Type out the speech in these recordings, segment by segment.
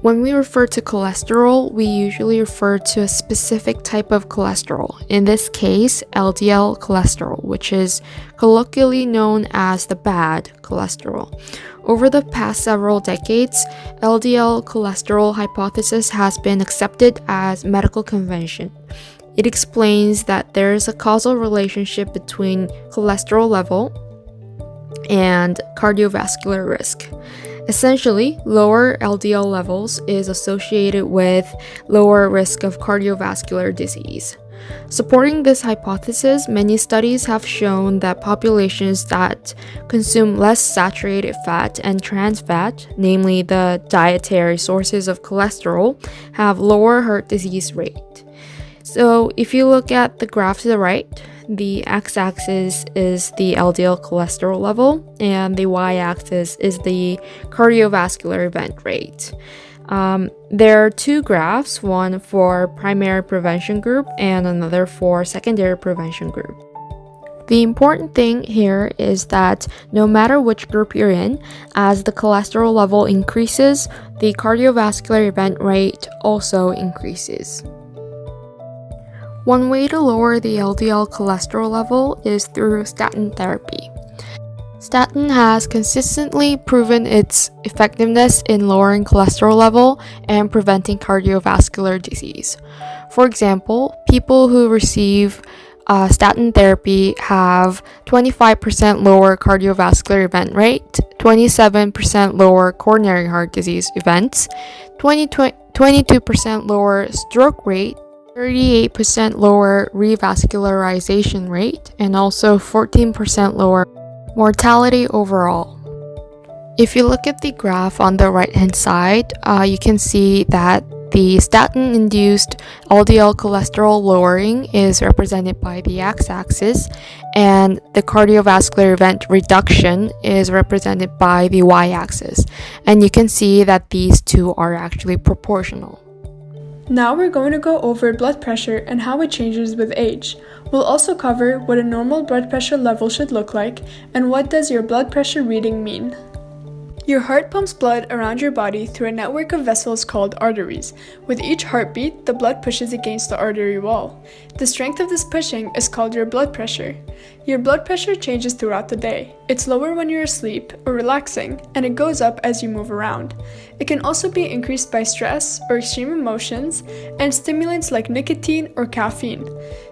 When we refer to cholesterol, we usually refer to a specific type of cholesterol, in this case, LDL cholesterol, which is colloquially known as the bad cholesterol. Over the past several decades, LDL cholesterol hypothesis has been accepted as medical convention. It explains that there is a causal relationship between cholesterol level and cardiovascular risk. Essentially, lower LDL levels is associated with lower risk of cardiovascular disease. Supporting this hypothesis, many studies have shown that populations that consume less saturated fat and trans fat, namely the dietary sources of cholesterol, have lower heart disease rate. So if you look at the graph to the right, the x-axis is the LDL cholesterol level, and the y-axis is the cardiovascular event rate. There are two graphs, one for primary prevention group and another for secondary prevention group. The important thing here is that no matter which group you're in, as the cholesterol level increases, the cardiovascular event rate also increases. One way to lower the LDL cholesterol level is through statin therapy. Statin has consistently proven its effectiveness in lowering cholesterol level and preventing cardiovascular disease. For example, people who receive statin therapy have 25% lower cardiovascular event rate, 27% lower coronary heart disease events, 22% lower stroke rate, 38% lower revascularization rate, and also 14% lower mortality overall. If you look at the graph on the right hand side, you can see that the statin-induced LDL cholesterol lowering is represented by the x-axis, and the cardiovascular event reduction is represented by the y-axis. And you can see that these two are actually proportional. Now we're going to go over blood pressure and how it changes with age. We'll also cover what a normal blood pressure level should look like and what does your blood pressure reading mean. Your heart pumps blood around your body through a network of vessels called arteries. With each heartbeat, the blood pushes against the artery wall. The strength of this pushing is called your blood pressure. Your blood pressure changes throughout the day. It's lower when you're asleep or relaxing, and it goes up as you move around. It can also be increased by stress or extreme emotions and stimulants like nicotine or caffeine.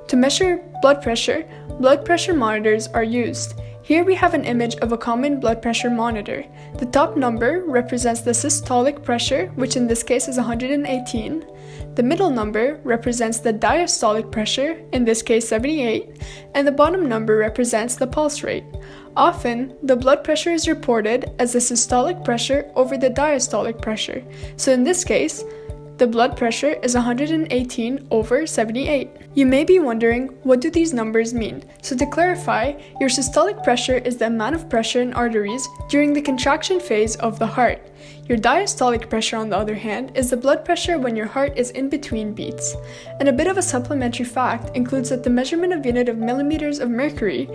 To measure blood pressure monitors are used. Here we have an image of a common blood pressure monitor. The top number represents the systolic pressure, which in this case is 118. The middle number represents the diastolic pressure, in this case 78, and the bottom number represents the pulse rate. Often, the blood pressure is reported as the systolic pressure over the diastolic pressure. So in this case, the blood pressure is 118 over 78. You may be wondering, what do these numbers mean? So to clarify, your systolic pressure is the amount of pressure in arteries during the contraction phase of the heart. Your diastolic pressure, on the other hand, is the blood pressure when your heart is in between beats. And a bit of a supplementary fact includes that the measurement of unit of millimeters of mercury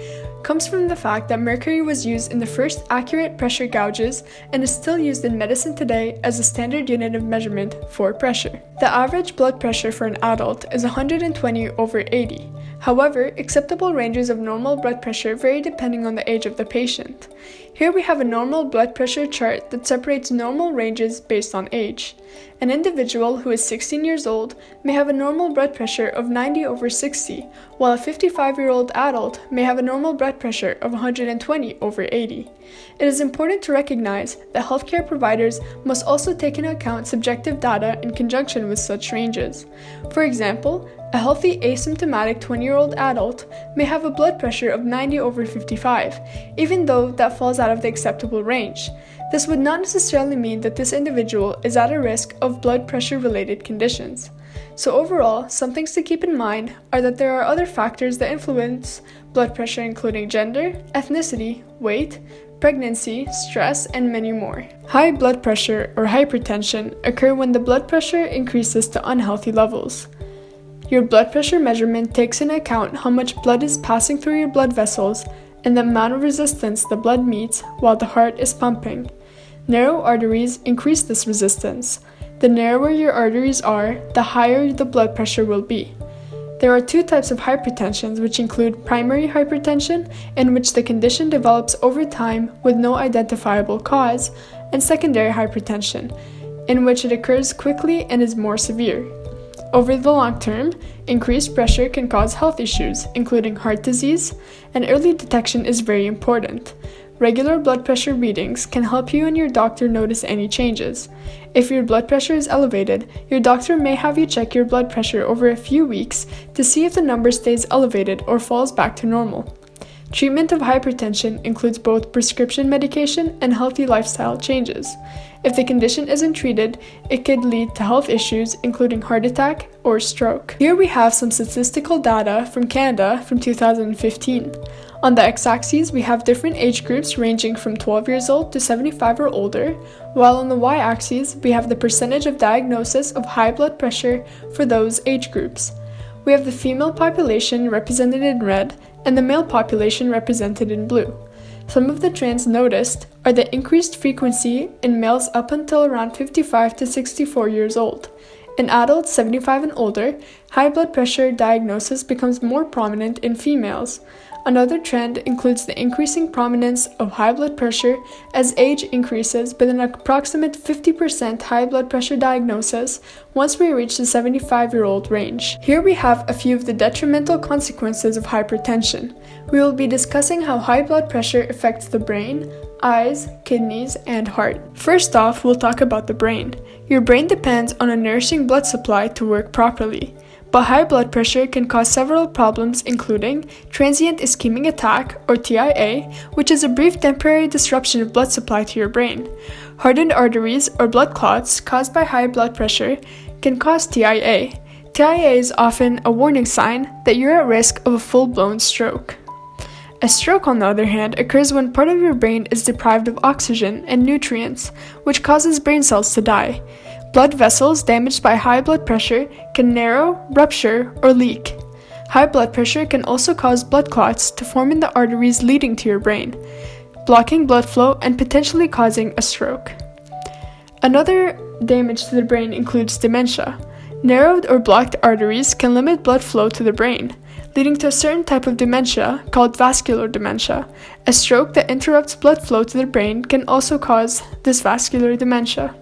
comes from the fact that mercury was used in the first accurate pressure gauges and is still used in medicine today as a standard unit of measurement for pressure. The average blood pressure for an adult is 120 over 80. However, acceptable ranges of normal blood pressure vary depending on the age of the patient. Here we have a normal blood pressure chart that separates normal ranges based on age. An individual who is 16 years old may have a normal blood pressure of 90 over 60, while a 55-year-old adult may have a normal blood pressure of 120 over 80. It is important to recognize that healthcare providers must also take into account subjective data in conjunction with such ranges. For example, a healthy asymptomatic 20-year-old adult may have a blood pressure of 90 over 55, even though that falls out of the acceptable range. This would not necessarily mean that this individual is at a risk of blood pressure-related conditions. So overall, some things to keep in mind are that there are other factors that influence blood pressure, including gender, ethnicity, weight, pregnancy, stress, and many more. High blood pressure or hypertension occur when the blood pressure increases to unhealthy levels. Your blood pressure measurement takes into account how much blood is passing through your blood vessels and the amount of resistance the blood meets while the heart is pumping. Narrow arteries increase this resistance. The narrower your arteries are, the higher the blood pressure will be. There are two types of hypertension, which include primary hypertension, in which the condition develops over time with no identifiable cause, and secondary hypertension, in which it occurs quickly and is more severe. Over the long term, increased pressure can cause health issues, including heart disease, and early detection is very important. Regular blood pressure readings can help you and your doctor notice any changes. If your blood pressure is elevated, your doctor may have you check your blood pressure over a few weeks to see if the number stays elevated or falls back to normal. Treatment of hypertension includes both prescription medication and healthy lifestyle changes. If the condition isn't treated, it could lead to health issues including heart attack or stroke. Here we have some statistical data from Canada from 2015. On the x-axis, we have different age groups ranging from 12 years old to 75 or older, while on the y-axis, we have the percentage of diagnosis of high blood pressure for those age groups. We have the female population represented in red and the male population represented in blue. Some of the trends noticed are the increased frequency in males up until around 55 to 64 years old. In adults 75 and older, high blood pressure diagnosis becomes more prominent in females. Another trend includes the increasing prominence of high blood pressure as age increases, with an approximate 50% high blood pressure diagnosis once we reach the 75-year-old range. Here we have a few of the detrimental consequences of hypertension. We will be discussing how high blood pressure affects the brain, eyes, kidneys, and heart. First off, we'll talk about the brain. Your brain depends on a nourishing blood supply to work properly. But high blood pressure can cause several problems, including transient ischemic attack, or TIA, which is a brief temporary disruption of blood supply to your brain. Hardened arteries, or blood clots, caused by high blood pressure can cause TIA. TIA is often a warning sign that you're at risk of a full-blown stroke. A stroke, on the other hand, occurs when part of your brain is deprived of oxygen and nutrients, which causes brain cells to die. Blood vessels damaged by high blood pressure can narrow, rupture, or leak. High blood pressure can also cause blood clots to form in the arteries leading to your brain, blocking blood flow and potentially causing a stroke. Another damage to the brain includes dementia. Narrowed or blocked arteries can limit blood flow to the brain, leading to a certain type of dementia called vascular dementia. A stroke that interrupts blood flow to the brain can also cause this vascular dementia.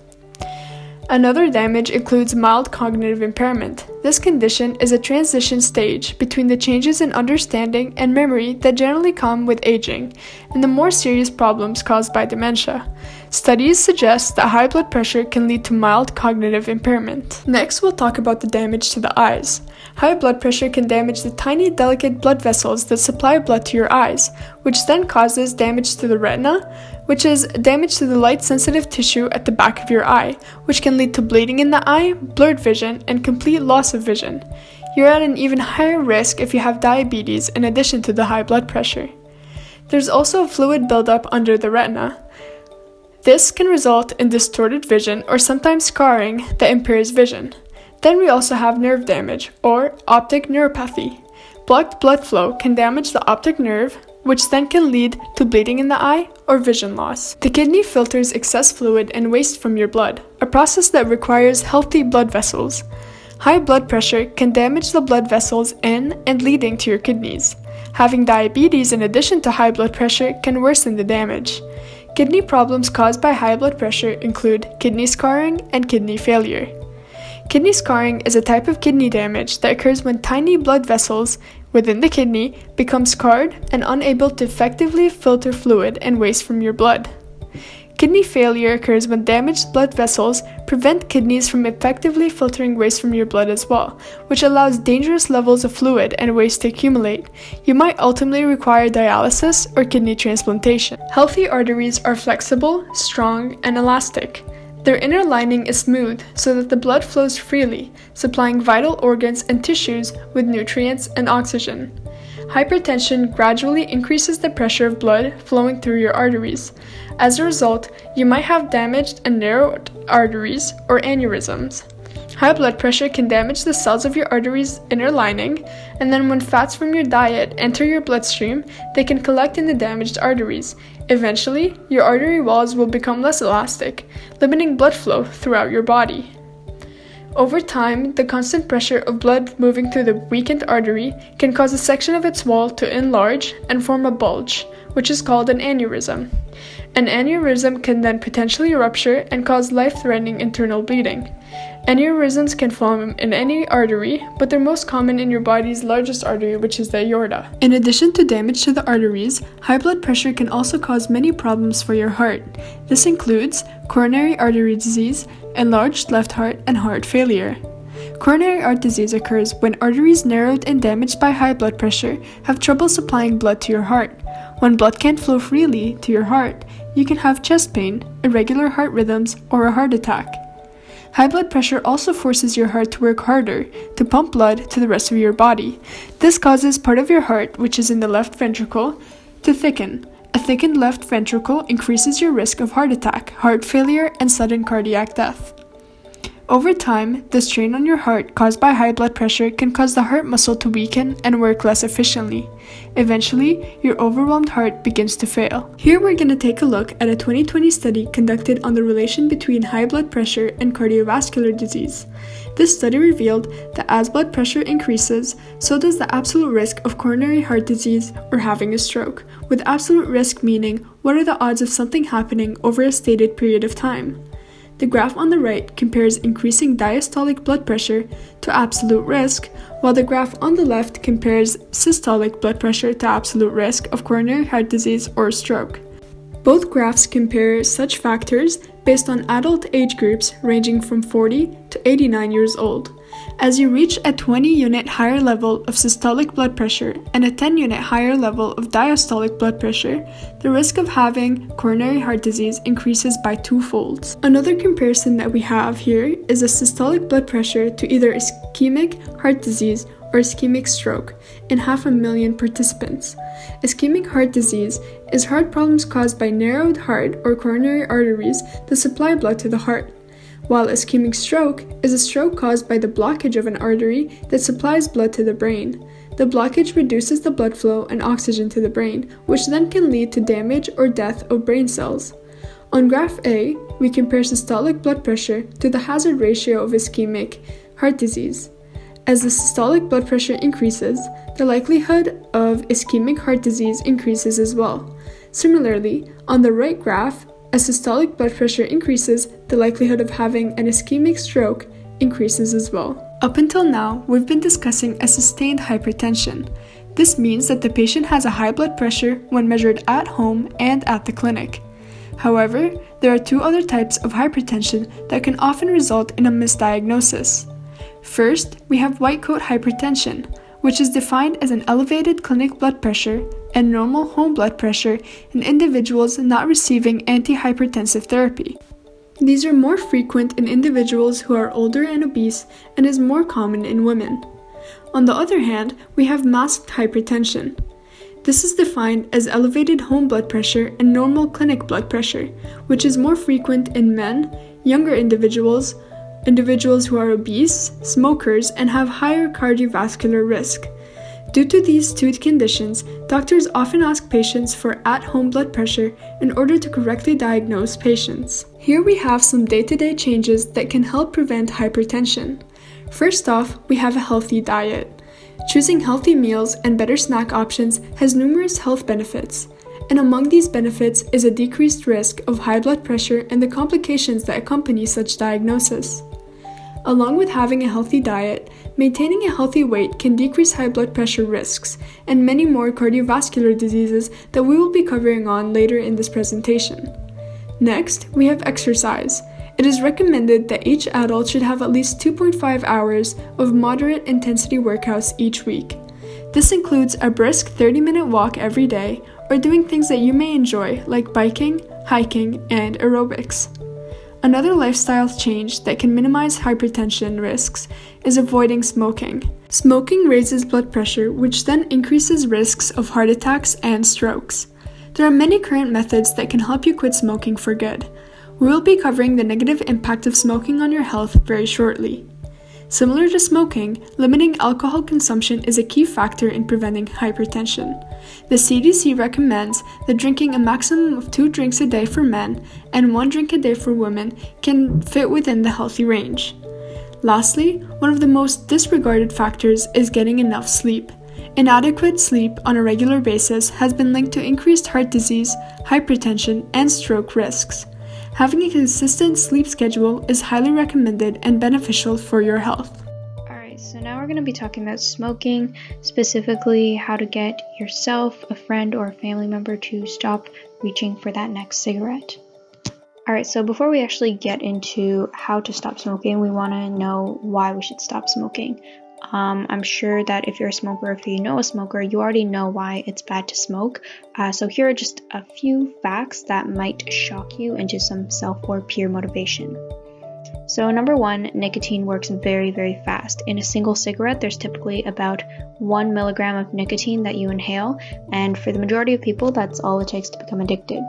Another damage includes mild cognitive impairment. This condition is a transition stage between the changes in understanding and memory that generally come with aging, and the more serious problems caused by dementia. Studies suggest that high blood pressure can lead to mild cognitive impairment. Next, we'll talk about the damage to the eyes. High blood pressure can damage the tiny, delicate blood vessels that supply blood to your eyes, which then causes damage to the retina, which is damage to the light-sensitive tissue at the back of your eye, which can lead to bleeding in the eye, blurred vision, and complete loss of vision. You're at an even higher risk if you have diabetes in addition to the high blood pressure. There's also fluid buildup under the retina. This can result in distorted vision or sometimes scarring that impairs vision. Then we also have nerve damage, or optic neuropathy. Blocked blood flow can damage the optic nerve, which then can lead to bleeding in the eye or vision loss. The kidney filters excess fluid and waste from your blood, a process that requires healthy blood vessels. High blood pressure can damage the blood vessels in and leading to your kidneys. Having diabetes in addition to high blood pressure can worsen the damage. Kidney problems caused by high blood pressure include kidney scarring and kidney failure. Kidney scarring is a type of kidney damage that occurs when tiny blood vessels within the kidney become scarred and unable to effectively filter fluid and waste from your blood. Kidney failure occurs when damaged blood vessels prevent kidneys from effectively filtering waste from your blood as well, which allows dangerous levels of fluid and waste to accumulate. You might ultimately require dialysis or kidney transplantation. Healthy arteries are flexible, strong, and elastic. Their inner lining is smooth so that the blood flows freely, supplying vital organs and tissues with nutrients and oxygen. Hypertension gradually increases the pressure of blood flowing through your arteries. As a result, you might have damaged and narrowed arteries or aneurysms. High blood pressure can damage the cells of your arteries' inner lining, and then when fats from your diet enter your bloodstream, they can collect in the damaged arteries. Eventually, your artery walls will become less elastic, limiting blood flow throughout your body. Over time, the constant pressure of blood moving through the weakened artery can cause a section of its wall to enlarge and form a bulge, which is called an aneurysm. An aneurysm can then potentially rupture and cause life-threatening internal bleeding. Aneurysms can form in any artery, but they're most common in your body's largest artery, which is the aorta. In addition to damage to the arteries, high blood pressure can also cause many problems for your heart. This includes coronary artery disease, enlarged left heart, and heart failure. Coronary heart disease occurs when arteries narrowed and damaged by high blood pressure have trouble supplying blood to your heart. When blood can't flow freely to your heart, you can have chest pain, irregular heart rhythms, or a heart attack. High blood pressure also forces your heart to work harder to pump blood to the rest of your body. This causes part of your heart, which is in the left ventricle, to thicken. A thickened left ventricle increases your risk of heart attack, heart failure, and sudden cardiac death. Over time, the strain on your heart caused by high blood pressure can cause the heart muscle to weaken and work less efficiently. Eventually, your overwhelmed heart begins to fail. Here we're going to take a look at a 2020 study conducted on the relation between high blood pressure and cardiovascular disease. This study revealed that as blood pressure increases, so does the absolute risk of coronary heart disease or having a stroke, with absolute risk meaning what are the odds of something happening over a stated period of time. The graph on the right compares increasing diastolic blood pressure to absolute risk, while the graph on the left compares systolic blood pressure to absolute risk of coronary heart disease or stroke. Both graphs compare such factors based on adult age groups ranging from 40 to 89 years old. As you reach a 20-unit higher level of systolic blood pressure and a 10-unit higher level of diastolic blood pressure, the risk of having coronary heart disease increases by twofold. Another comparison that we have here is a systolic blood pressure to either ischemic heart disease or ischemic stroke in 500,000 participants. Ischemic heart disease is heart problems caused by narrowed heart or coronary arteries that supply blood to the heart, while ischemic stroke is a stroke caused by the blockage of an artery that supplies blood to the brain. The blockage reduces the blood flow and oxygen to the brain, which then can lead to damage or death of brain cells. On graph A, we compare systolic blood pressure to the hazard ratio of ischemic heart disease. As the systolic blood pressure increases, the likelihood of ischemic heart disease increases as well. Similarly, on the right graph, as systolic blood pressure increases, the likelihood of having an ischemic stroke increases as well. Up until now, we've been discussing a sustained hypertension. This means that the patient has a high blood pressure when measured at home and at the clinic. However, there are two other types of hypertension that can often result in a misdiagnosis. First, we have white coat hypertension, which is defined as an elevated clinic blood pressure and normal home blood pressure in individuals not receiving antihypertensive therapy. These are more frequent in individuals who are older and obese and is more common in women. On the other hand, we have masked hypertension. This is defined as elevated home blood pressure and normal clinic blood pressure, which is more frequent in men, younger individuals who are obese, smokers, and have higher cardiovascular risk. Due to these two conditions, doctors often ask patients for at-home blood pressure in order to correctly diagnose patients. Here we have some day-to-day changes that can help prevent hypertension. First off, we have a healthy diet. Choosing healthy meals and better snack options has numerous health benefits, and among these benefits is a decreased risk of high blood pressure and the complications that accompany such diagnosis. Along with having a healthy diet, maintaining a healthy weight can decrease high blood pressure risks and many more cardiovascular diseases that we will be covering on later in this presentation. Next, we have exercise. It is recommended that each adult should have at least 2.5 hours of moderate intensity workouts each week. This includes a brisk 30-minute walk every day or doing things that you may enjoy like biking, hiking, and aerobics. Another lifestyle change that can minimize hypertension risks is avoiding smoking. Smoking raises blood pressure, which then increases risks of heart attacks and strokes. There are many current methods that can help you quit smoking for good. We will be covering the negative impact of smoking on your health very shortly. Similar to smoking, limiting alcohol consumption is a key factor in preventing hypertension. The CDC recommends that drinking a maximum of 2 drinks a day for men and 1 drink a day for women can fit within the healthy range. Lastly, one of the most disregarded factors is getting enough sleep. Inadequate sleep on a regular basis has been linked to increased heart disease, hypertension, and stroke risks. Having a consistent sleep schedule is highly recommended and beneficial for your health. Alright, so now we're going to be talking about smoking, specifically how to get yourself, a friend, or a family member to stop reaching for that next cigarette. Alright, so before we actually get into how to stop smoking, we want to know why we should stop smoking. I'm sure that if you're a smoker, if you know a smoker, you already know why it's bad to smoke. So here are just a few facts that might shock you into some self or peer motivation. So number 1, nicotine works very, very fast. In a single cigarette, there's typically about 1 milligram of nicotine that you inhale, and for the majority of people, that's all it takes to become addicted.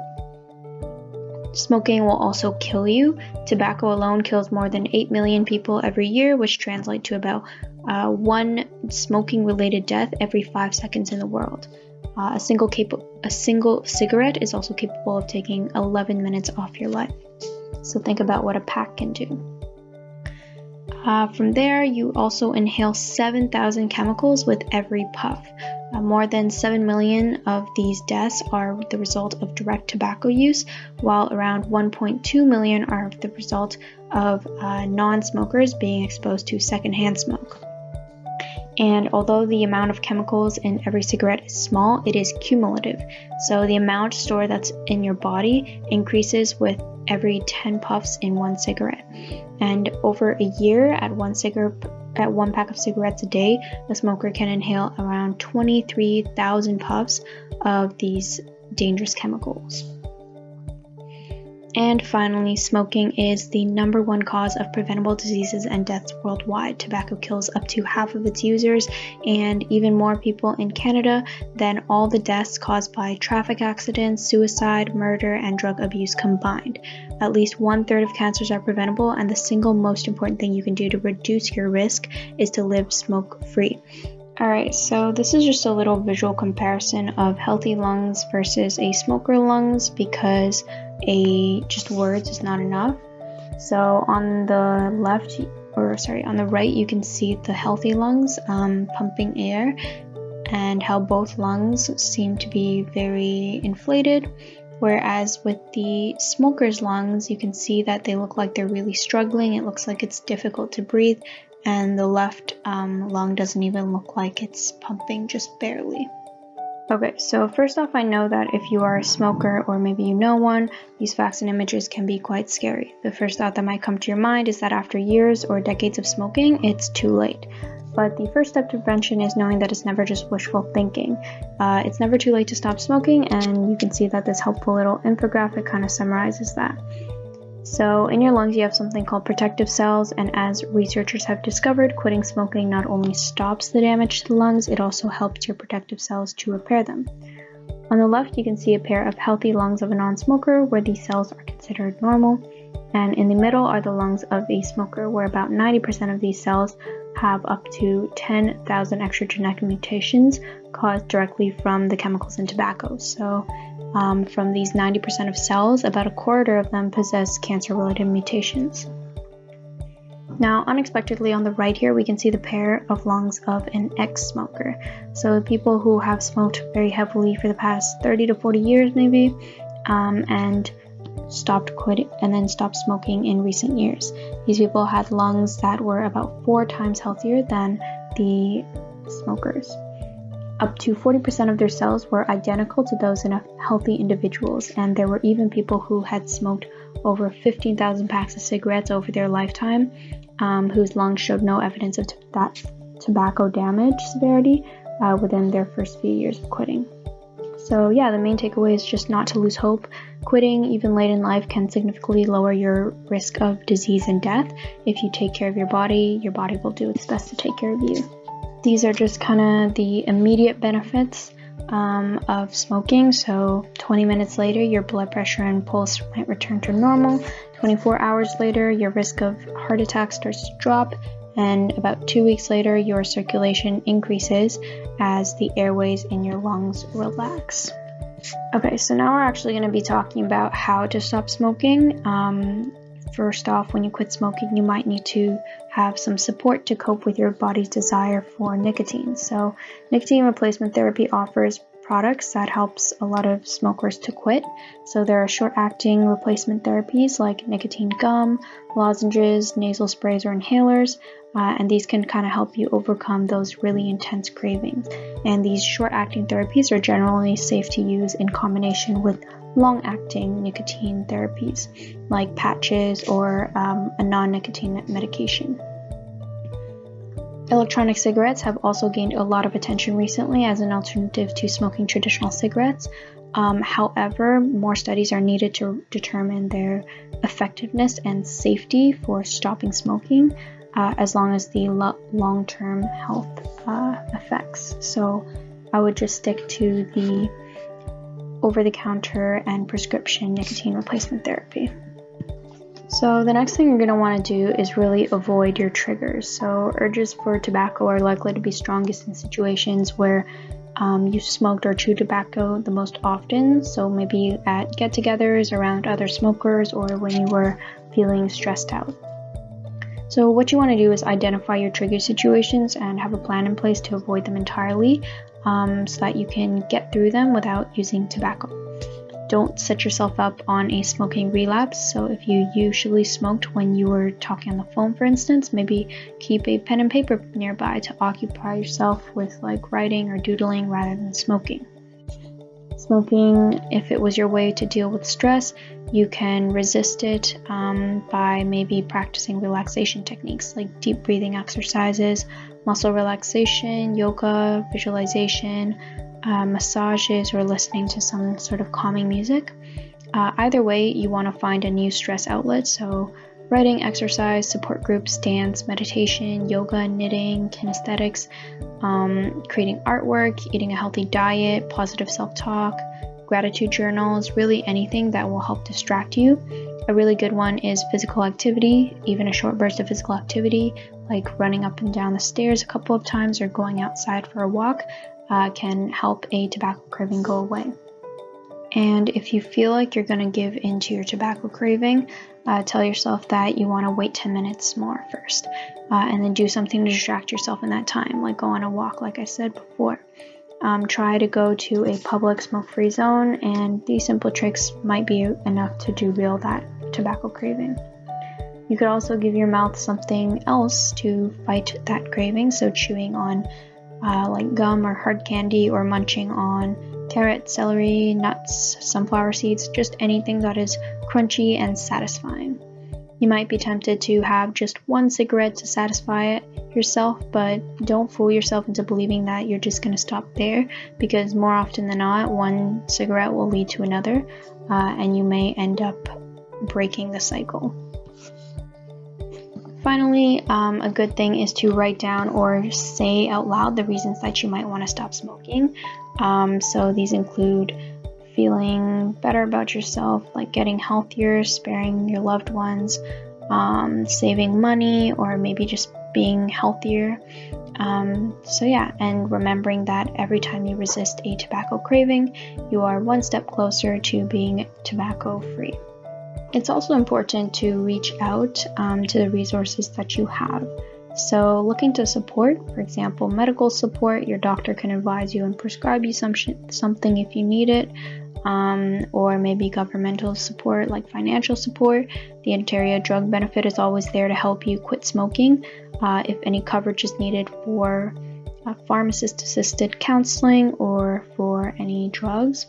Smoking will also kill you. Tobacco alone kills more than 8 million people every year, which translates to about 1 smoking-related death every 5 seconds in the world. A single cigarette is also capable of taking 11 minutes off your life. So think about what a pack can do. From there, you also inhale 7,000 chemicals with every puff. More than 7 million of these deaths are the result of direct tobacco use, while around 1.2 million are the result of non-smokers being exposed to secondhand smoke. And although the amount of chemicals in every cigarette is small, it is cumulative. So the amount stored that's in your body increases with every 10 puffs in 1 cigarette. And over a year, at 1 pack of cigarettes a day, a smoker can inhale around 23,000 puffs of these dangerous chemicals. And finally, smoking is the number 1 cause of preventable diseases and deaths worldwide. Tobacco kills up to half of its users and even more people in Canada than all the deaths caused by traffic accidents, suicide, murder, and drug abuse combined. At least 1/3 of cancers are preventable, and the single most important thing you can do to reduce your risk is to live smoke-free. Alright, so this is just a little visual comparison of healthy lungs versus a smoker lungs, because just words is not enough. So on the on the right, you can see the healthy lungs pumping air and how both lungs seem to be very inflated, whereas with the smoker's lungs, you can see that they look like they're really struggling. It looks like it's difficult to breathe, and the left lung doesn't even look like it's pumping, just barely. Okay, so first off, I know that if you are a smoker or maybe you know one, these facts and images can be quite scary. The first thought that might come to your mind is that after years or decades of smoking, it's too late. But the first step to prevention is knowing that it's never just wishful thinking. It's never too late to stop smoking, and you can see that this helpful little infographic kind of summarizes that. So in your lungs, you have something called protective cells, and as researchers have discovered, quitting smoking not only stops the damage to the lungs, it also helps your protective cells to repair them. On the left, you can see a pair of healthy lungs of a non-smoker, where these cells are considered normal, and in the middle are the lungs of a smoker, where about 90% of these cells have up to 10,000 extra genetic mutations caused directly from the chemicals in tobacco. So from these 90% of cells, about 1/4 of them possess cancer-related mutations. Now, unexpectedly on the right here, we can see the pair of lungs of an ex-smoker. So people who have smoked very heavily for the past 30 to 40 years maybe, and stopped smoking in recent years. These people had lungs that were about 4 times healthier than the smokers. Up to 40% of their cells were identical to those in healthy individuals, and there were even people who had smoked over 15,000 packs of cigarettes over their lifetime, whose lungs showed no evidence of that tobacco damage severity within their first few years of quitting. So yeah, the main takeaway is just not to lose hope. Quitting, even late in life, can significantly lower your risk of disease and death. If you take care of your body will do its best to take care of you. These are just kind of the immediate benefits of smoking. So 20 minutes later, your blood pressure and pulse might return to normal. 24 hours later, your risk of heart attack starts to drop. and about 2 weeks later, your circulation increases as the airways in your lungs relax. Okay, so now we're actually going to be talking about how to stop smoking. First off, when you quit smoking, you might need to have some support to cope with your body's desire for nicotine. So nicotine replacement therapy offers products that helps a lot of smokers to quit. So there are short-acting replacement therapies like nicotine gum, lozenges, nasal sprays, or inhalers, and these can kind of help you overcome those really intense cravings. And these short-acting therapies are generally safe to use in combination with long-acting nicotine therapies like patches or a non-nicotine medication. Electronic cigarettes have also gained a lot of attention recently as an alternative to smoking traditional cigarettes. However, more studies are needed to determine their effectiveness and safety for stopping smoking, as long as the long-term health effects. So I would just stick to the over-the-counter and prescription nicotine replacement therapy. So the next thing you're going to want to do is really avoid your triggers. So urges for tobacco are likely to be strongest in situations where you smoked or chewed tobacco the most often. So maybe at get-togethers around other smokers or when you were feeling stressed out. So what you want to do is identify your trigger situations and have a plan in place to avoid them entirely, so that you can get through them without using tobacco. Don't set yourself up on a smoking relapse. So if you usually smoked when you were talking on the phone, for instance, maybe keep a pen and paper nearby to occupy yourself with like writing or doodling rather than smoking. Smoking, if it was your way to deal with stress, you can resist it by maybe practicing relaxation techniques like deep breathing exercises, muscle relaxation, yoga, visualization, massages, or listening to some sort of calming music. Either way, you want to find a new stress outlet. So writing, exercise, support groups, dance, meditation, yoga, knitting, kinesthetics, creating artwork, eating a healthy diet, positive self-talk, gratitude journals, really anything that will help distract you. A really good one is physical activity. Even a short burst of physical activity, like running up and down the stairs a couple of times or going outside for a walk, can help a tobacco craving go away. And if you feel like you're going to give into your tobacco craving, tell yourself that you want to wait 10 minutes more first, and then do something to distract yourself in that time, like go on a walk, like I said before. Try to go to a public smoke-free zone, and these simple tricks might be enough to derail that tobacco craving. You could also give your mouth something else to fight that craving, so chewing on like gum or hard candy, or munching on carrots, celery, nuts, sunflower seeds, just anything that is crunchy and satisfying. You might be tempted to have just one cigarette to satisfy it yourself, but don't fool yourself into believing that you're just going to stop there, because more often than not, one cigarette will lead to another, and you may end up breaking the cycle. Finally, a good thing is to write down or say out loud the reasons that you might want to stop smoking. So these include feeling better about yourself, like getting healthier, sparing your loved ones, saving money, or maybe just being healthier. And remembering that every time you resist a tobacco craving, you are one step closer to being tobacco free. It's also important to reach out to the resources that you have. So look into support, for example, medical support. Your doctor can advise you and prescribe you something if you need it, or maybe governmental support like financial support. The Ontario Drug Benefit is always there to help you quit smoking. If any coverage is needed for pharmacist-assisted counseling or for any drugs.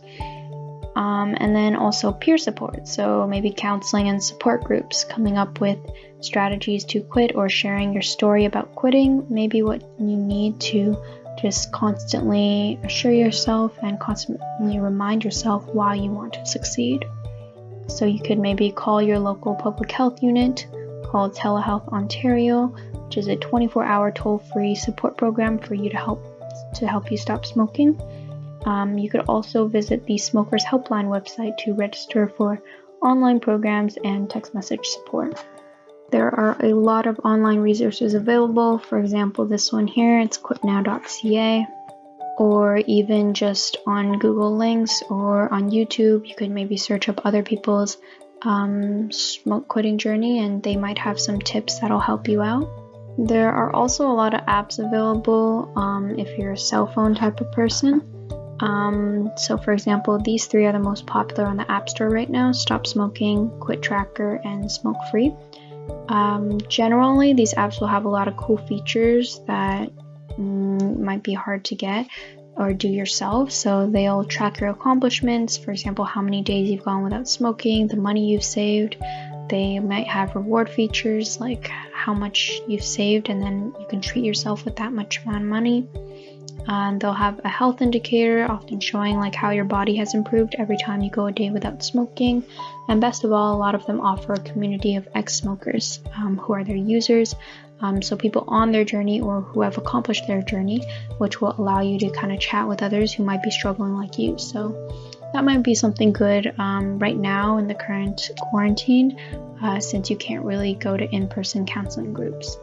And then also peer support, so maybe counseling and support groups, coming up with strategies to quit or sharing your story about quitting, maybe what you need to just constantly assure yourself and constantly remind yourself why you want to succeed. So you could maybe call your local public health unit, call Telehealth Ontario, which is a 24-hour toll-free support program for you to help you stop smoking. You could also visit the Smokers Helpline website to register for online programs and text message support. There are a lot of online resources available. For example, this one here, it's quitnow.ca, or even just on Google Links or on YouTube. You could maybe search up other people's smoke quitting journey, and they might have some tips that'll help you out. There are also a lot of apps available if you're a cell phone type of person. So for example, these three are the most popular on the App Store right now: Stop Smoking, Quit Tracker, and Smoke Free. Generally, these apps will have a lot of cool features that might be hard to get or do yourself. So they'll track your accomplishments, for example, how many days you've gone without smoking, the money you've saved. They might have reward features like how much you've saved, and then you can treat yourself with that much amount of money. They'll have a health indicator, often showing like how your body has improved every time you go a day without smoking. And best of all, a lot of them offer a community of ex-smokers who are their users. So people on their journey or who have accomplished their journey, which will allow you to kind of chat with others who might be struggling like you. So that might be something good right now in the current quarantine, since you can't really go to in-person counseling groups.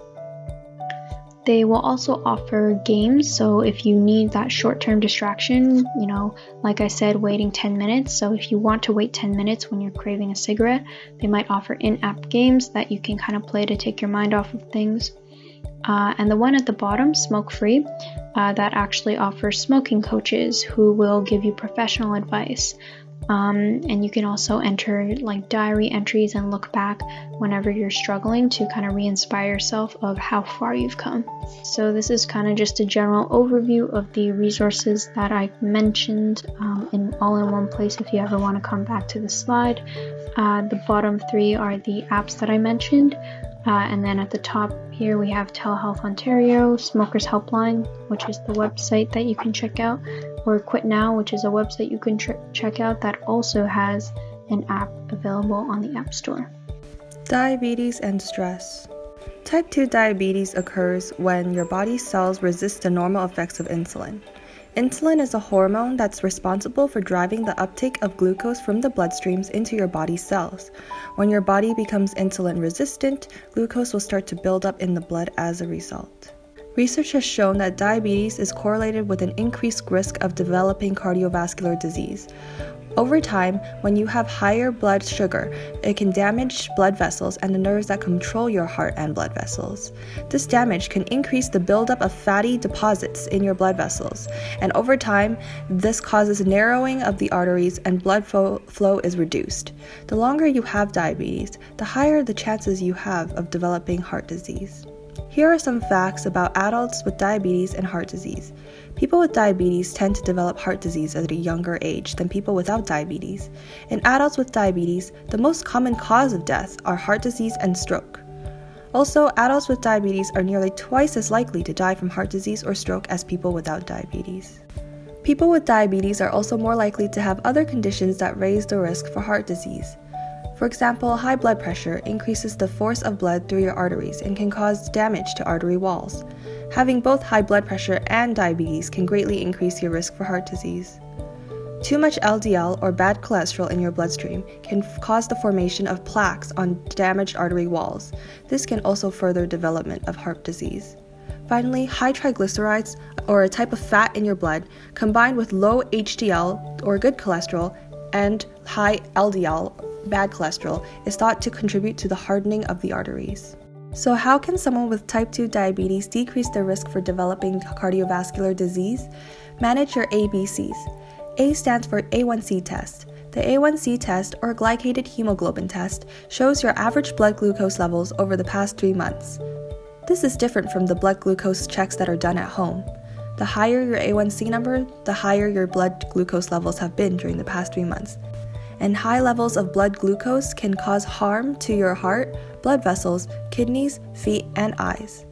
They will also offer games, so if you need that short-term distraction, like I said, waiting 10 minutes. So if you want to wait 10 minutes when you're craving a cigarette, they might offer in-app games that you can kind of play to take your mind off of things. And the one at the bottom, Smoke Free, that actually offers smoking coaches who will give you professional advice. And you can also enter like diary entries and look back whenever you're struggling to kind of re-inspire yourself of how far you've come. So this is kind of just a general overview of the resources that I've mentioned all in one place if you ever want to come back to the slide. The bottom three are the apps that I mentioned. And then at the top here we have Telehealth Ontario, Smokers Helpline, which is the website that you can check out, or Quit Now, which is a website you can check out that also has an app available on the App Store. Diabetes and stress. Type 2 diabetes occurs when your body's cells resist the normal effects of insulin. Insulin is a hormone that's responsible for driving the uptake of glucose from the bloodstreams into your body's cells. When your body becomes insulin resistant, glucose will start to build up in the blood as a result. Research has shown that diabetes is correlated with an increased risk of developing cardiovascular disease. Over time, when you have higher blood sugar, it can damage blood vessels and the nerves that control your heart and blood vessels. This damage can increase the buildup of fatty deposits in your blood vessels, and over time, this causes narrowing of the arteries and blood flow is reduced. The longer you have diabetes, the higher the chances you have of developing heart disease. Here are some facts about adults with diabetes and heart disease. People with diabetes tend to develop heart disease at a younger age than people without diabetes. In adults with diabetes, the most common cause of death are heart disease and stroke. Also, adults with diabetes are nearly twice as likely to die from heart disease or stroke as people without diabetes. People with diabetes are also more likely to have other conditions that raise the risk for heart disease. For example, high blood pressure increases the force of blood through your arteries and can cause damage to artery walls. Having both high blood pressure and diabetes can greatly increase your risk for heart disease. Too much LDL or bad cholesterol in your bloodstream can cause the formation of plaques on damaged artery walls. This can also further development of heart disease. Finally, high triglycerides, or a type of fat in your blood, combined with low HDL or good cholesterol and high LDL, bad cholesterol, is thought to contribute to the hardening of the arteries. So how can someone with type 2 diabetes decrease their risk for developing cardiovascular disease? Manage your ABCs. A stands for A1C test. The A1C test, or glycated hemoglobin test, shows your average blood glucose levels over the past 3 months. This is different from the blood glucose checks that are done at home. The higher your A1C number, the higher your blood glucose levels have been during the past 3 months. And high levels of blood glucose can cause harm to your heart, blood vessels, kidneys, feet, and eyes.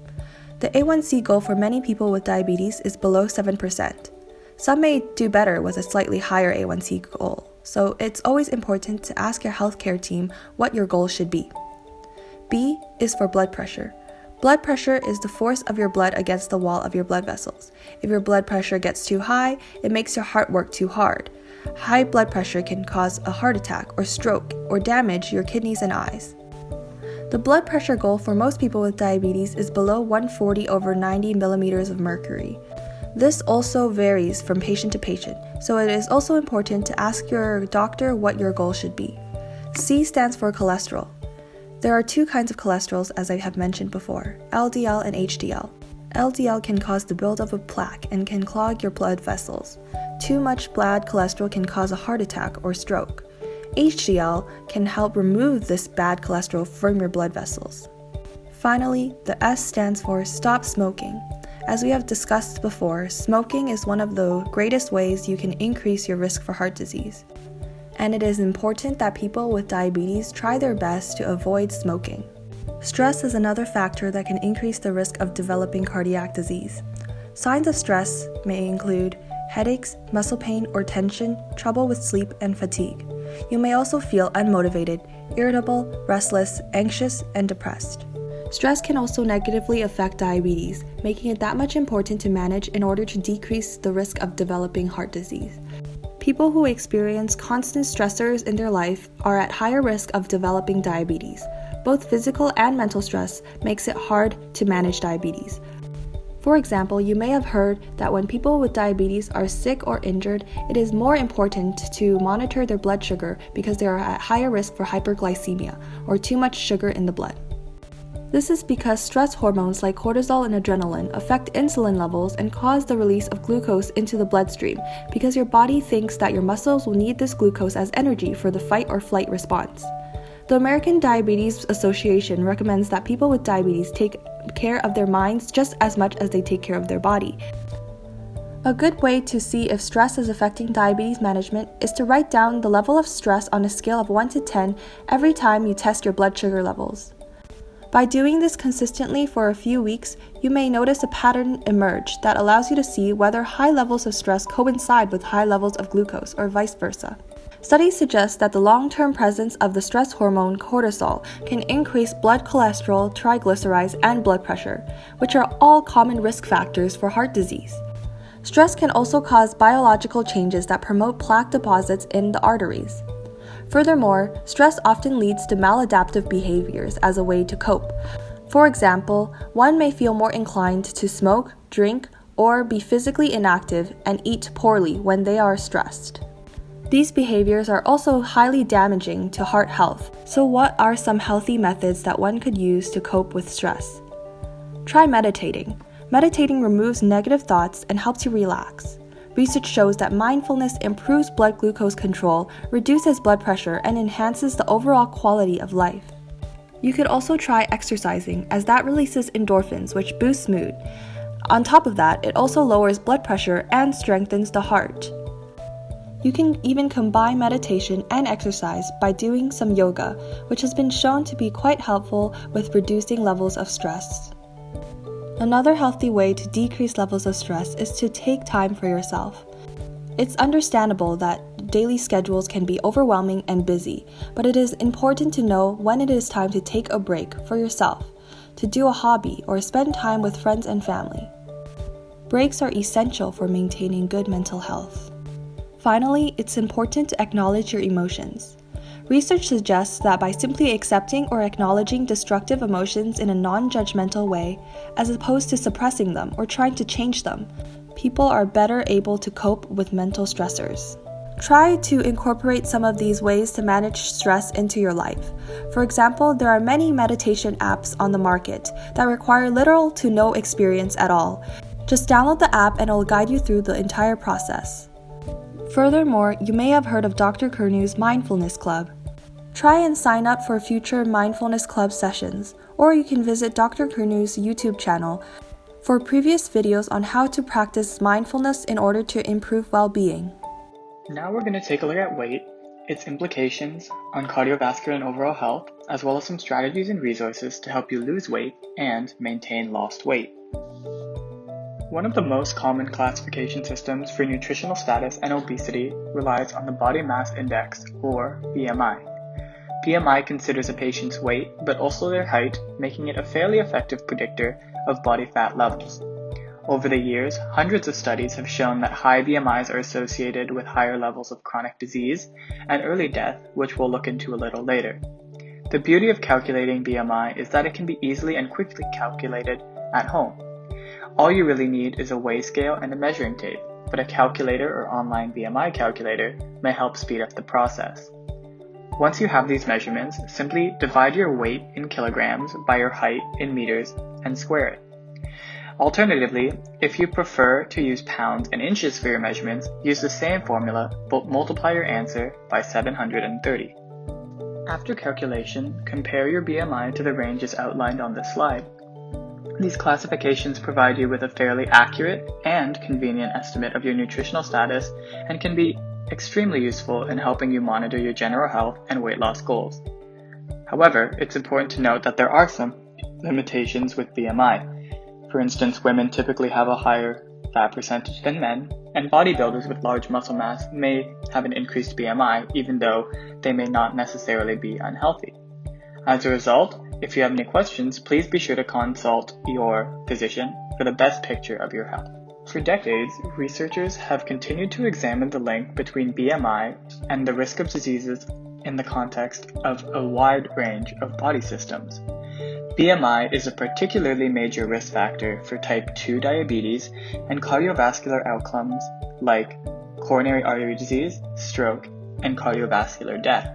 The A1C goal for many people with diabetes is below 7%. Some may do better with a slightly higher A1C goal, so it's always important to ask your healthcare team what your goal should be. B is for blood pressure. Blood pressure is the force of your blood against the wall of your blood vessels. If your blood pressure gets too high, it makes your heart work too hard. High blood pressure can cause a heart attack or stroke or damage your kidneys and eyes. The blood pressure goal for most people with diabetes is below 140/90 millimeters of mercury. This also varies from patient to patient, so it is also important to ask your doctor what your goal should be. C stands for cholesterol. There are two kinds of cholesterols, as I have mentioned before, LDL and HDL. LDL can cause the buildup of plaque and can clog your blood vessels. Too much bad cholesterol can cause a heart attack or stroke. HDL can help remove this bad cholesterol from your blood vessels. Finally, the S stands for stop smoking. As we have discussed before, smoking is one of the greatest ways you can increase your risk for heart disease. And it is important that people with diabetes try their best to avoid smoking. Stress is another factor that can increase the risk of developing cardiac disease. Signs of stress may include headaches, muscle pain or tension, trouble with sleep, and fatigue. You may also feel unmotivated, irritable, restless, anxious, and depressed. Stress can also negatively affect diabetes, making it that much important to manage in order to decrease the risk of developing heart disease. People who experience constant stressors in their life are at higher risk of developing diabetes. Both physical and mental stress makes it hard to manage diabetes. For example, you may have heard that when people with diabetes are sick or injured, it is more important to monitor their blood sugar because they are at higher risk for hyperglycemia, or too much sugar in the blood. This is because stress hormones like cortisol and adrenaline affect insulin levels and cause the release of glucose into the bloodstream because your body thinks that your muscles will need this glucose as energy for the fight or flight response. The American Diabetes Association recommends that people with diabetes take care of their minds just as much as they take care of their body. A good way to see if stress is affecting diabetes management is to write down the level of stress on a scale of 1 to 10 every time you test your blood sugar levels. By doing this consistently for a few weeks, you may notice a pattern emerge that allows you to see whether high levels of stress coincide with high levels of glucose or vice versa. Studies suggest that the long-term presence of the stress hormone cortisol can increase blood cholesterol, triglycerides, and blood pressure, which are all common risk factors for heart disease. Stress can also cause biological changes that promote plaque deposits in the arteries. Furthermore, stress often leads to maladaptive behaviors as a way to cope. For example, one may feel more inclined to smoke, drink, or be physically inactive and eat poorly when they are stressed. These behaviors are also highly damaging to heart health. So what are some healthy methods that one could use to cope with stress? Try meditating. Meditating removes negative thoughts and helps you relax. Research shows that mindfulness improves blood glucose control, reduces blood pressure, and enhances the overall quality of life. You could also try exercising, as that releases endorphins, which boosts mood. On top of that, it also lowers blood pressure and strengthens the heart. You can even combine meditation and exercise by doing some yoga, which has been shown to be quite helpful with reducing levels of stress. Another healthy way to decrease levels of stress is to take time for yourself. It's understandable that daily schedules can be overwhelming and busy, but it is important to know when it is time to take a break for yourself, to do a hobby, or spend time with friends and family. Breaks are essential for maintaining good mental health. Finally, it's important to acknowledge your emotions. Research suggests that by simply accepting or acknowledging destructive emotions in a non-judgmental way, as opposed to suppressing them or trying to change them, people are better able to cope with mental stressors. Try to incorporate some of these ways to manage stress into your life. For example, there are many meditation apps on the market that require little to no experience at all. Just download the app and it will guide you through the entire process. Furthermore, you may have heard of Dr. Curnew's Mindfulness Club. Try and sign up for future Mindfulness Club sessions, or you can visit Dr. Curnew's YouTube channel for previous videos on how to practice mindfulness in order to improve well-being. Now we're going to take a look at weight, its implications on cardiovascular and overall health, as well as some strategies and resources to help you lose weight and maintain lost weight. One of the most common classification systems for nutritional status and obesity relies on the body mass index, or BMI. BMI considers a patient's weight, but also their height, making it a fairly effective predictor of body fat levels. Over the years, hundreds of studies have shown that high BMIs are associated with higher levels of chronic disease and early death, which we'll look into a little later. The beauty of calculating BMI is that it can be easily and quickly calculated at home. All you really need is a weigh scale and a measuring tape, but a calculator or online BMI calculator may help speed up the process. Once you have these measurements, simply divide your weight in kilograms by your height in meters and square it. Alternatively, if you prefer to use pounds and inches for your measurements, use the same formula but multiply your answer by 730. After calculation, compare your BMI to the ranges outlined on this slide. These classifications provide you with a fairly accurate and convenient estimate of your nutritional status and can be extremely useful in helping you monitor your general health and weight loss goals. However, it's important to note that there are some limitations with BMI. For instance, women typically have a higher fat percentage than men, and bodybuilders with large muscle mass may have an increased BMI even though they may not necessarily be unhealthy. As a result, if you have any questions, please be sure to consult your physician for the best picture of your health. For decades, researchers have continued to examine the link between BMI and the risk of diseases in the context of a wide range of body systems. BMI is a particularly major risk factor for type 2 diabetes and cardiovascular outcomes like coronary artery disease, stroke, and cardiovascular death.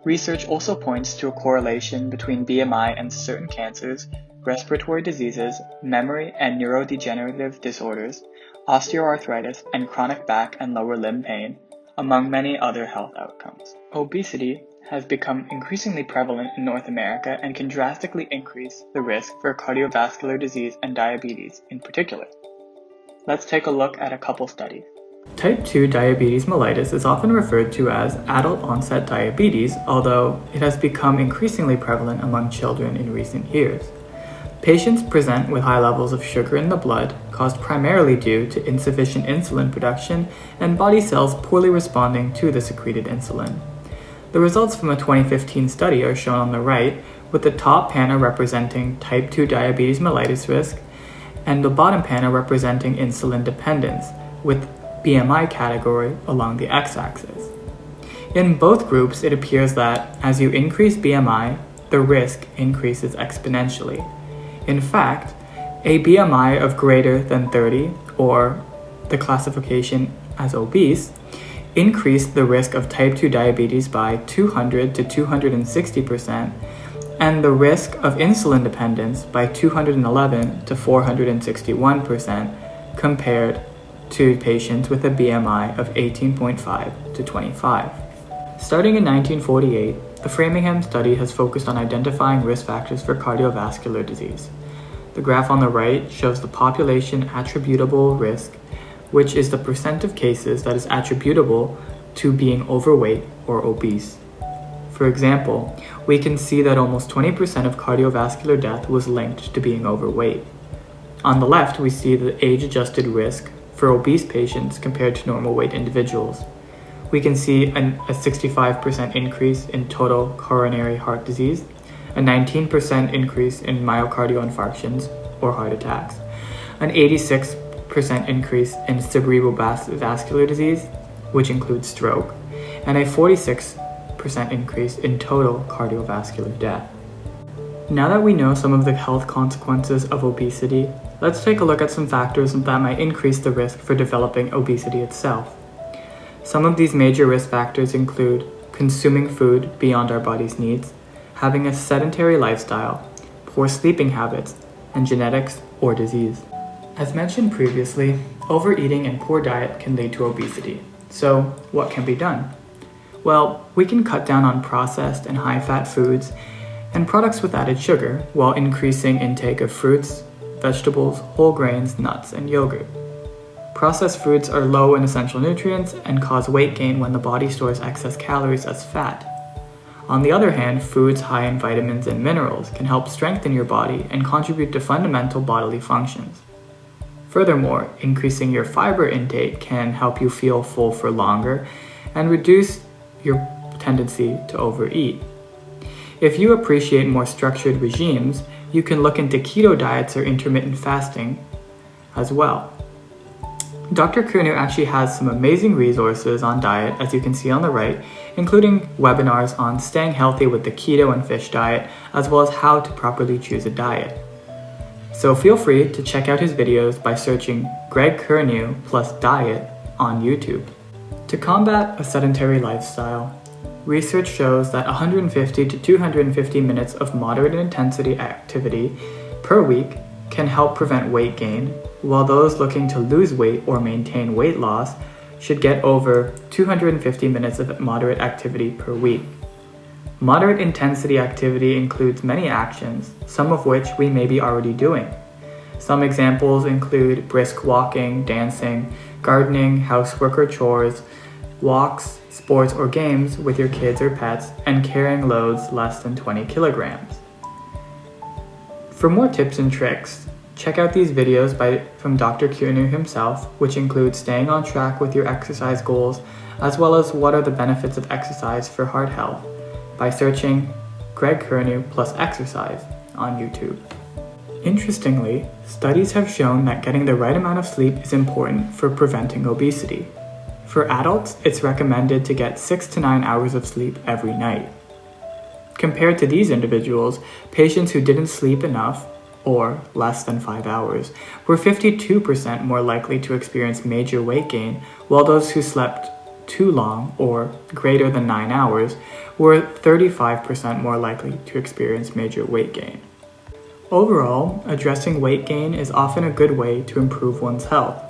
Research also points to a correlation between BMI and certain cancers, respiratory diseases, memory and neurodegenerative disorders, osteoarthritis, and chronic back and lower limb pain, among many other health outcomes. Obesity has become increasingly prevalent in North America and can drastically increase the risk for cardiovascular disease and diabetes in particular. Let's take a look at a couple studies. Type 2 diabetes mellitus is often referred to as adult-onset diabetes, although it has become increasingly prevalent among children in recent years. Patients present with high levels of sugar in the blood, caused primarily due to insufficient insulin production and body cells poorly responding to the secreted insulin. The results from a 2015 study are shown on the right, with the top panel representing type 2 diabetes mellitus risk and the bottom panel representing insulin dependence, with BMI category along the x-axis. In both groups, it appears that as you increase BMI, the risk increases exponentially. In fact, a BMI of greater than 30, or the classification as obese, increased the risk of type 2 diabetes by 200 to 260%, and the risk of insulin dependence by 211 to 461% compared to patients with a BMI of 18.5 to 25. Starting in 1948, the Framingham study has focused on identifying risk factors for cardiovascular disease. The graph on the right shows the population attributable risk, which is the percent of cases that is attributable to being overweight or obese. For example, we can see that almost 20% of cardiovascular death was linked to being overweight. On the left, we see the age-adjusted risk for obese patients compared to normal weight individuals. We can see a 65% increase in total coronary heart disease, a 19% increase in myocardial infarctions or heart attacks, an 86% increase in cerebrovascular disease, which includes stroke, and a 46% increase in total cardiovascular death. Now that we know some of the health consequences of obesity, let's take a look at some factors that might increase the risk for developing obesity itself. Some of these major risk factors include consuming food beyond our body's needs, having a sedentary lifestyle, poor sleeping habits, and genetics or disease. As mentioned previously, overeating and poor diet can lead to obesity. So, what can be done? Well, we can cut down on processed and high-fat foods and products with added sugar while increasing intake of fruits, vegetables, whole grains, nuts, and yogurt. Processed foods are low in essential nutrients and cause weight gain when the body stores excess calories as fat. On the other hand, foods high in vitamins and minerals can help strengthen your body and contribute to fundamental bodily functions. Furthermore, increasing your fiber intake can help you feel full for longer and reduce your tendency to overeat. If you appreciate more structured regimes, you can look into keto diets or intermittent fasting as well. Dr. Curnew actually has some amazing resources on diet, as you can see on the right, including webinars on staying healthy with the keto and fish diet, as well as how to properly choose a diet. So feel free to check out his videos by searching Greg Curnew plus diet on YouTube. To combat a sedentary lifestyle, research shows that 150 to 250 minutes of moderate intensity activity per week can help prevent weight gain, while those looking to lose weight or maintain weight loss should get over 250 minutes of moderate activity per week. Moderate intensity activity includes many actions, some of which we may be already doing. Some examples include brisk walking, dancing, gardening, housework or chores, walks, sports or games with your kids or pets, and carrying loads less than 20 kilograms. For more tips and tricks, check out these videos from Dr. Curnew himself, which include staying on track with your exercise goals, as well as what are the benefits of exercise for heart health, by searching Greg Curnew plus exercise on YouTube. Interestingly, studies have shown that getting the right amount of sleep is important for preventing obesity. For adults, it's recommended to get 6 to 9 hours of sleep every night. Compared to these individuals, patients who didn't sleep enough, or less than 5 hours, were 52% more likely to experience major weight gain, while those who slept too long, or greater than 9 hours, were 35% more likely to experience major weight gain. Overall, addressing weight gain is often a good way to improve one's health.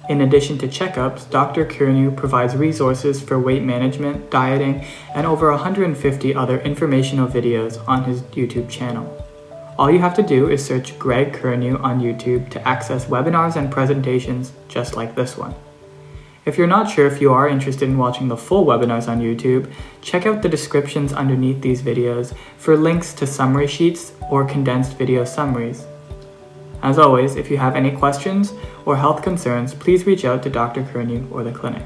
In addition to checkups, Dr. Curnew provides resources for weight management, dieting, and over 150 other informational videos on his YouTube channel. All you have to do is search Greg Curnew on YouTube to access webinars and presentations just like this one. If you're not sure if you are interested in watching the full webinars on YouTube, check out the descriptions underneath these videos for links to summary sheets or condensed video summaries. As always, if you have any questions or health concerns, please reach out to Dr. Curnew or the clinic.